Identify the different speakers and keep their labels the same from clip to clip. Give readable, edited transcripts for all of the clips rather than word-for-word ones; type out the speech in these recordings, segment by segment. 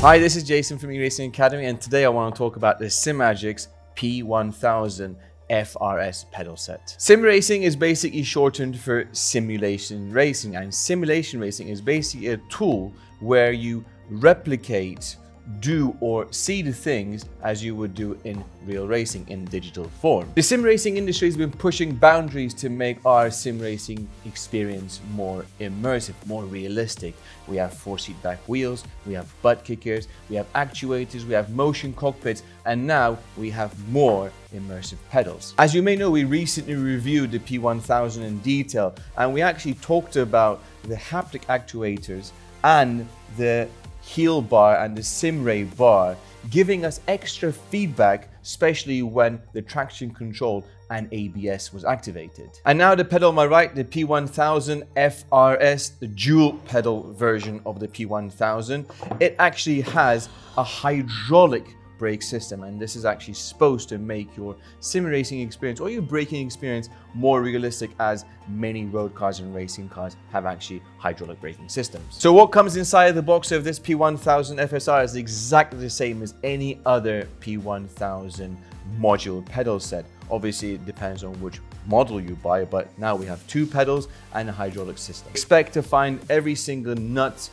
Speaker 1: Hi, this is Jason from eRacing Academy, and today I want to talk about the Simagic's P1000-FRS pedal set. Sim racing is basically shortened for simulation racing, and simulation racing is basically a tool where you replicate, do or see the things as you would do in real racing in digital form. The sim racing industry has been pushing boundaries to make our sim racing experience more immersive, more realistic. We have 4-seat back wheels, we have butt kickers, we have actuators, we have motion cockpits, and now we have more immersive pedals. As you may know, we recently reviewed the P1000 in detail, and we actually talked about the haptic actuators and the heel bar and the Simray bar, giving us extra feedback, especially when the traction control and ABS was activated. And now the pedal on my right, the P1000-FRS, the dual pedal version of the P1000, it actually has a hydraulic brake system, and this is actually supposed to make your sim racing experience or your braking experience more realistic, as many road cars and racing cars have actually hydraulic braking systems. So what comes inside the box of this P1000 FSR is exactly the same as any other P1000 module pedal set. Obviously it depends on which model you buy, but now we have 2 pedals and a hydraulic system. Expect to find every single nut,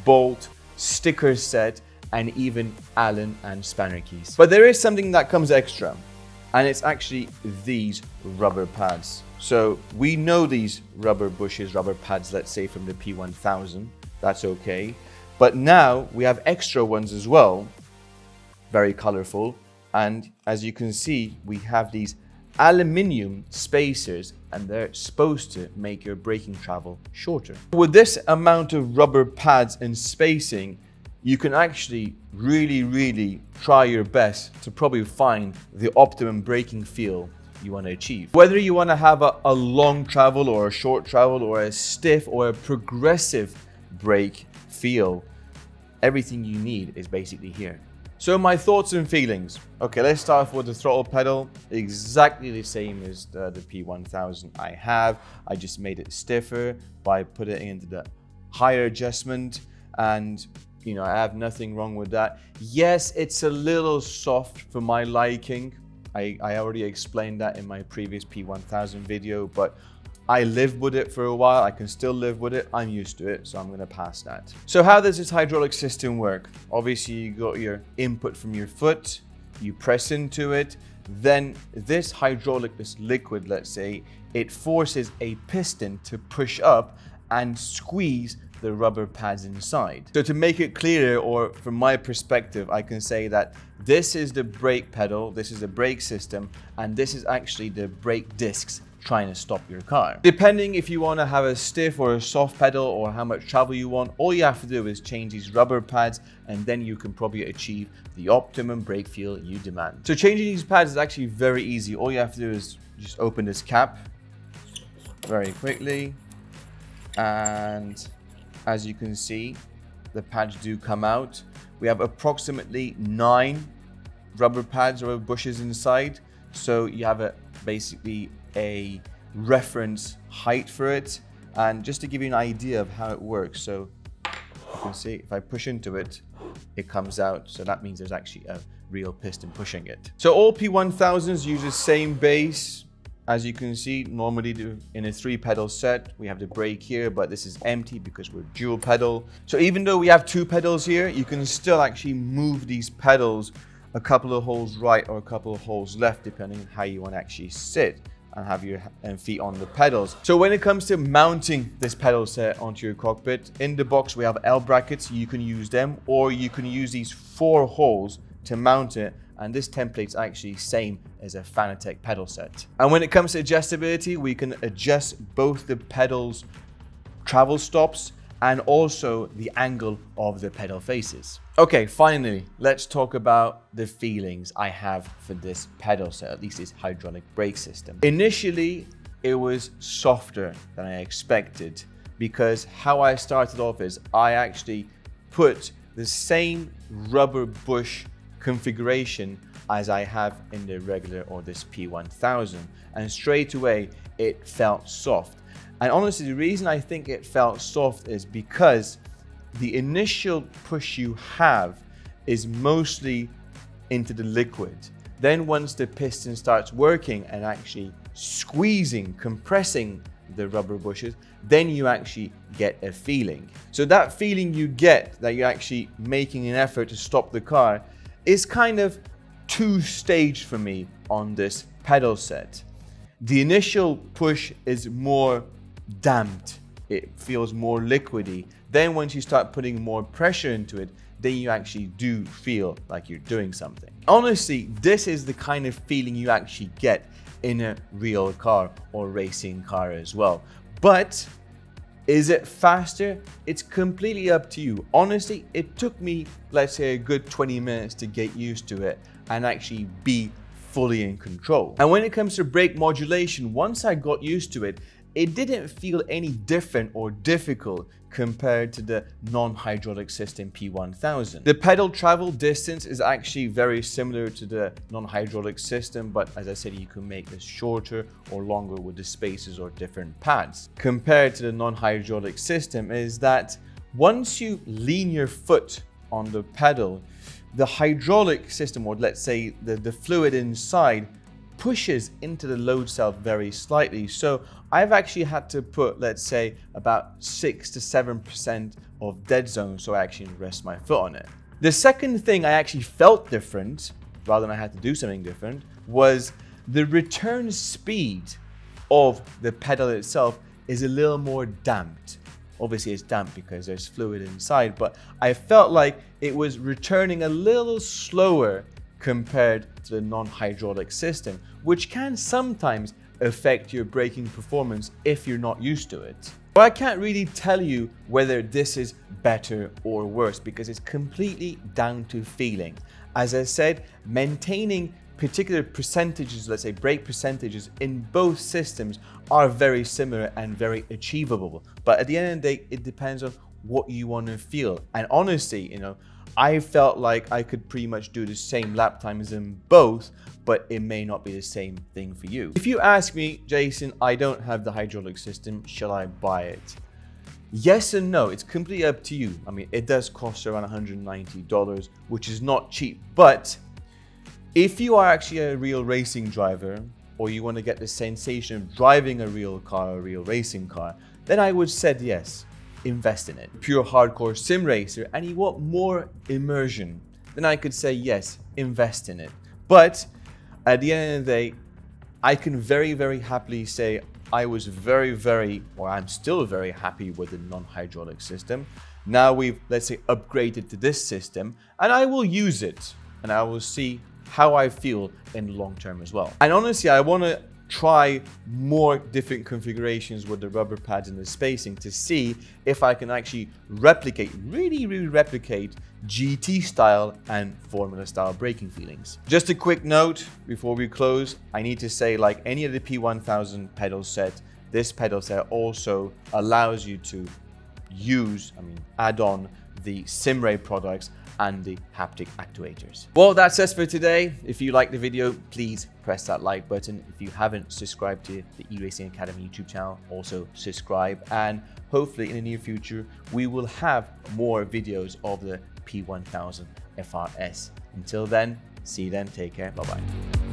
Speaker 1: bolt, sticker set, and even Allen and spanner keys. But there is something that comes extra, and it's actually these rubber pads. So we know these rubber bushes, rubber pads, let's say from the P1000, that's okay. But now we have extra ones as well, very colorful. And as you can see, we have these aluminium spacers, and they're supposed to make your braking travel shorter. With this amount of rubber pads and spacing, you can actually really try your best to probably find the optimum braking feel you want to achieve. Whether you want to have a long travel or a short travel or a stiff or a progressive brake feel, everything you need is basically here. So my thoughts and feelings. Okay, let's start off with the throttle pedal. Exactly the same as the P1000 I have. I just made it stiffer by putting it into the higher adjustment, and you know, I have nothing wrong with that. Yes, it's a little soft for my liking. I already explained that in my previous P1000 video, but I lived with it for a while. I can still live with it. I'm used to it, so I'm going to pass that. So how does this hydraulic system work? Obviously, you got your input from your foot. You press into it. Then this hydraulic, this liquid, let's say, it forces a piston to push up and squeeze the rubber pads inside. So to make it clearer, or from my perspective, I can say that this is the brake pedal, this is the brake system, and this is actually the brake discs trying to stop your car. Depending if you want to have a stiff or a soft pedal or how much travel you want, all you have to do is change these rubber pads, and then you can probably achieve the optimum brake feel you demand. So changing these pads is actually very easy. All you have to do is just open this cap very quickly, and as you can see, the pads do come out. We have approximately 9 rubber pads or bushes inside. So you have basically a reference height for it. And just to give you an idea of how it works, so you can see if I push into it, it comes out. So that means there's actually a real piston pushing it. So all P1000s use the same base. As you can see, normally in a 3-pedal set, we have the brake here, but this is empty because we're dual pedal. So even though we have 2 pedals here, you can still actually move these pedals a couple of holes right or a couple of holes left, depending on how you want to actually sit and have your feet on the pedals. So when it comes to mounting this pedal set onto your cockpit, in the box we have L brackets. You can use them, or you can use these 4 holes to mount it. And this template's actually same as a Fanatec pedal set. And when it comes to adjustability, we can adjust both the pedals' travel stops and also the angle of the pedal faces. Okay, finally, let's talk about the feelings I have for this pedal set, at least this hydraulic brake system. Initially, it was softer than I expected, because how I started off is I actually put the same rubber bush configuration as I have in the regular or this P1000, and straight away it felt soft. And honestly, the reason I think it felt soft is because the initial push you have is mostly into the liquid. Then once the piston starts working and actually squeezing, compressing the rubber bushes, then you actually get a feeling. So that feeling you get that you're actually making an effort to stop the car is kind of two-stage for me on this pedal set. The initial push is more damped. It feels more liquidy. Then once you start putting more pressure into it, then you actually do feel like you're doing something. Honestly, this is the kind of feeling you actually get in a real car or racing car as well. But is it faster? It's completely up to you. Honestly, it took me, let's say, a good 20 minutes to get used to it and actually be fully in control. And when it comes to brake modulation, once I got used to it, it didn't feel any different or difficult compared to the non-hydraulic system P1000. The pedal travel distance is actually very similar to the non-hydraulic system, but as I said, you can make this shorter or longer with the spacers or different pads. Compared to the non-hydraulic system is that once you lean your foot on the pedal, the hydraulic system, or let's say the fluid inside, pushes into the load cell very slightly. So I've actually had to put, let's say, about 6 to 7% of dead zone so I actually rest my foot on it. The second thing I actually felt different, rather than I had to do something different, was the return speed of the pedal itself is a little more damped. Obviously it's damp because there's fluid inside, but I felt like it was returning a little slower compared to the non-hydraulic system, which can sometimes affect your braking performance if you're not used to it. But I can't really tell you whether this is better or worse because it's completely down to feeling. As I said, maintaining particular percentages, let's say brake percentages in both systems are very similar and very achievable. But at the end of the day, it depends on what you want to feel. And honestly, I felt like I could pretty much do the same lap times in both, but it may not be the same thing for you. If you ask me, Jason, I don't have the hydraulic system, shall I buy it? Yes and no, it's completely up to you. I mean, it does cost around $190, which is not cheap, but if you are actually a real racing driver, or you want to get the sensation of driving a real car, a real racing car, then I would say yes. Invest in it. Pure hardcore sim racer and you want more immersion, then I could say yes, invest in it. But at the end of the day, I can very, very happily say I was I'm still very happy with the non-hydraulic system. Now we've, let's say, upgraded to this system and I will use it and I will see how I feel in the long term as well. And honestly, I want to try more different configurations with the rubber pads and the spacing to see if I can actually replicate, really replicate GT style and Formula style braking feelings. Just a quick note before we close, I need to say, like any of the P1000 pedal set, this pedal set also allows you to use, add on the Simray products and the haptic actuators. Well, that's us for today. If you liked the video, please press that like button. If you haven't subscribed to the eRacing Academy YouTube channel, also subscribe. And hopefully in the near future, we will have more videos of the P1000-FRS. Until then, see you then, take care, bye-bye.